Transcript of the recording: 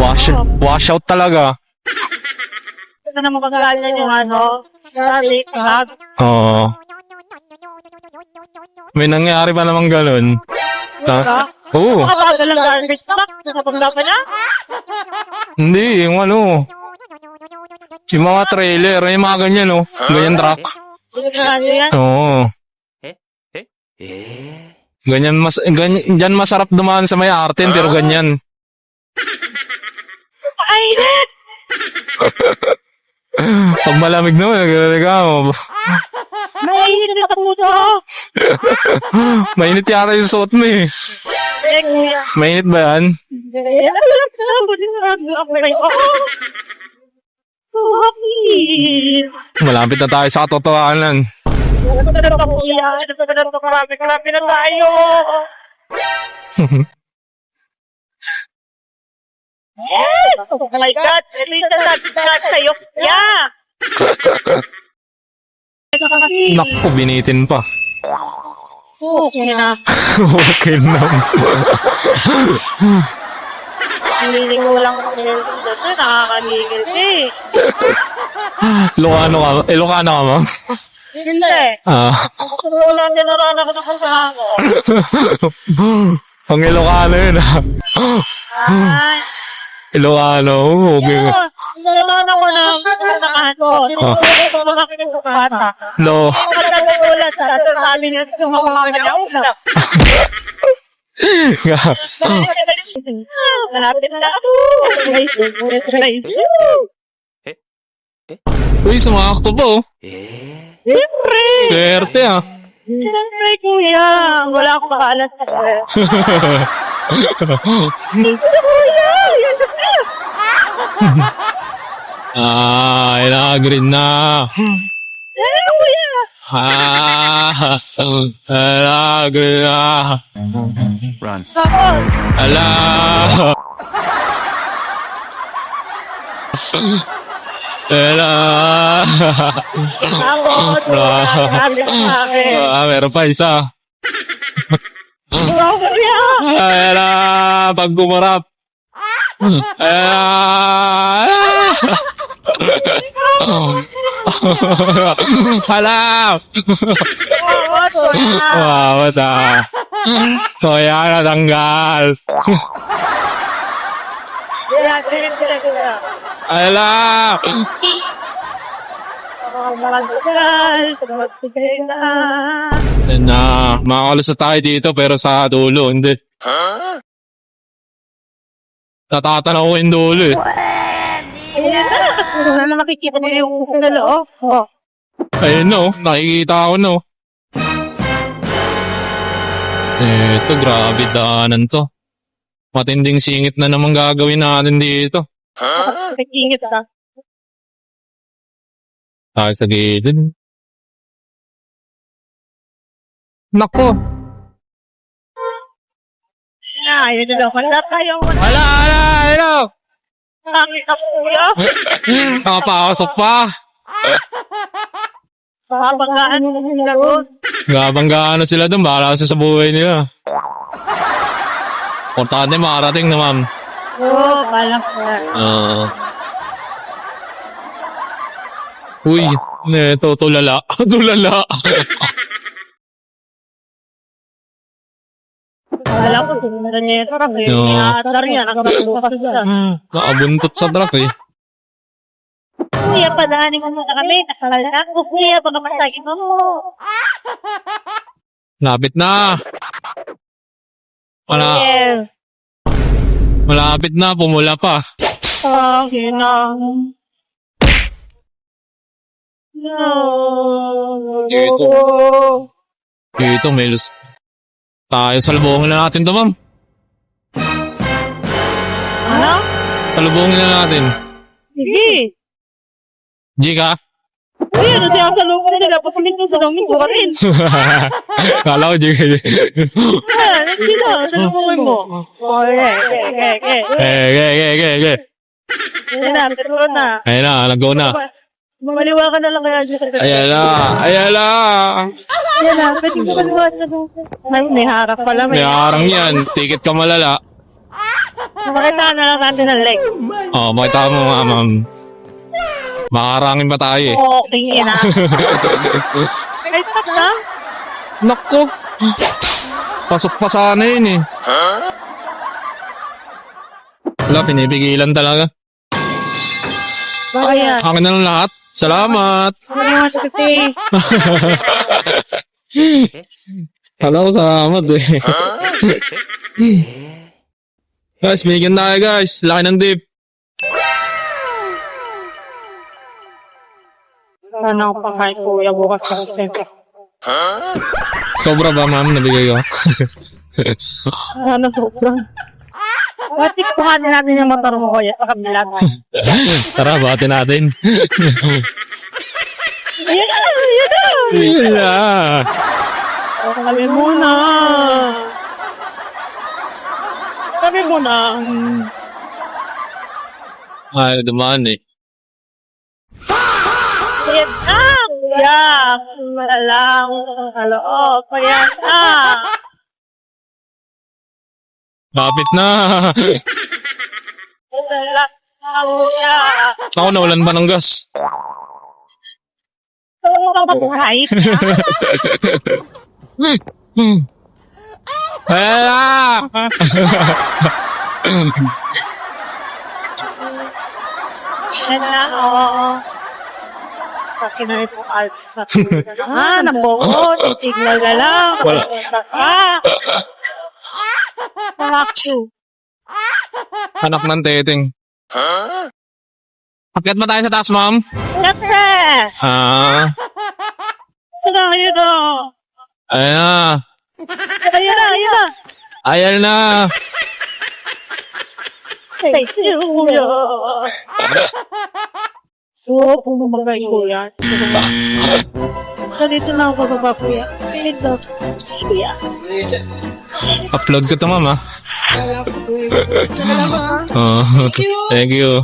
Wash out talaga. Ito na magagalan yung garlic, Oo. May nangyari ba namang ganun? Oo. Makakagal ng garlic stock sa paglaban na. Hindi, yung yung mga trailer, yung mga ganyan, oh. Ganyan truck. Oo. Ganyan masarap dumaan sa may Arten, pero ganyan. Mainit! Pag malamig naman, nagreregamo. Mainit na puto! Mainit yata yung suot mo eh. Mainit ba yan? Malapit na tayo sa katotohanan. Marami na tayo! Oh my God! Lahat tayo! Yeah! Naku, binitin pa. Okay na. Okay na. Hiniling ko lang kung dito. Nakakaligil eh. Ilocano ka? Ilocano ka, ma'am? Hindi. Wala din naranasan ako sa ako. Pang Ilocano yun, ha? Ay. Ilocano, okay. Nalaman ko na ako. Tinutulog ko mga kinukata. No. Wala sa sabi niya yung mga kanya-usap. Malapit na ako. Uy, sumakto pa, oh. Siyempre. Swerte, ah. Siyempre, kuya. Wala akong pakalas sa kuya. Green na. Kuya. Green na. Run. Ala. Ako. Sabi sa akin. Meron pa isa. Kuya. Pag gumarap. Hala! Wow, ta. Kaya natanggal. Hala! Makakalos na tayo dito pero sa dulo, hindi. Natatanaw ko yung dulo eh. Wala na makikita mo yung loob. Ayun no, nakikita ko no. Eto, grabe daanan to. Matinding singit na naman gagawin natin dito. Nakikingit ka. Tayo sa gilid. Nako! Ayun na daw. Wala tayo. Hala! Pangit ako, kuya. Nakapasok pa. Baka mo ng lagot. Gabanggaan na sila doon. Bahala sa buhay nila. Importante makarating na, ma'am. Oo, balang ko. Uy, neto, tulala. Tulala. Wala ko, tininan niya ito. No. Nakatar niya, nakapagbukas siya. Nakabuntot sa truck eh. Kuya, padaanin mo muna kami. Nakalala ko, kuya, baka masagin mo. Lapit na. Malapit na, pumula pa. Okay na. No. Dito, Melos. Tayo, salubungin na natin to, ma'am. Ano? Salubungin na natin. Sige. Jika? Uy, ano siya sa loob nila? Pasulit ko sa loob ko rin. Kala ko, Jika. Hindi na, sa loob mo. Okay. Ayan na, pero na. Ayun na, nag-go na. Mamaliwa ka na lang kaya dyan. Ayan na. Ayan na, pwede ko maliwa sa loob. May harap pala. May harang yan. Ticket ka malala. Makita na lang natin ang leg. Oh, makita mo nga, ma'am. Makarangin pa tayo eh. Oo, tingin na. Ay, tak na. Nako! Pasok pa sana yun eh. Wala, pinipigilan talaga. Ayan. Akin na lang lahat. Salamat! Salamat, Titi. Hello, salamat eh. Guys, bigyan tayo guys. Laki ng dip. Sana ako pa kay Kuya bukas kasi. Sobra ba ma'am nabigay ko? Sana sobrang. Batik kuhanin natin yung motor mo, Kuya, sa kabila. Tara, bati natin. Ayan na, ayan na. Yun na. Kami muna. Kami muna. Ay, dumaan eh. Ayan na, Kuya. Malalang kaloob. Ayan na. Kapit na. Malalang Kuya. Ako nawalan pa ng gas. Oo, mabuhay. Ayan na. Ayan na, oo. Sa kinay po alsa. Nabuo. Titignan na lang. Wala. Sakto. Anak ng teteng. Akyat ba tayo sa taas, ma'am? Siyempre. Ah. Ano, yun o. Ayan na. Ayan na, ayan na. Ayan na. Thank you, Kuya. So, pumamagay Kuya. Dito na ako baba, Kuya. Dito. Kuya. Upload ko to, ma'am, ah. Oh, thank you.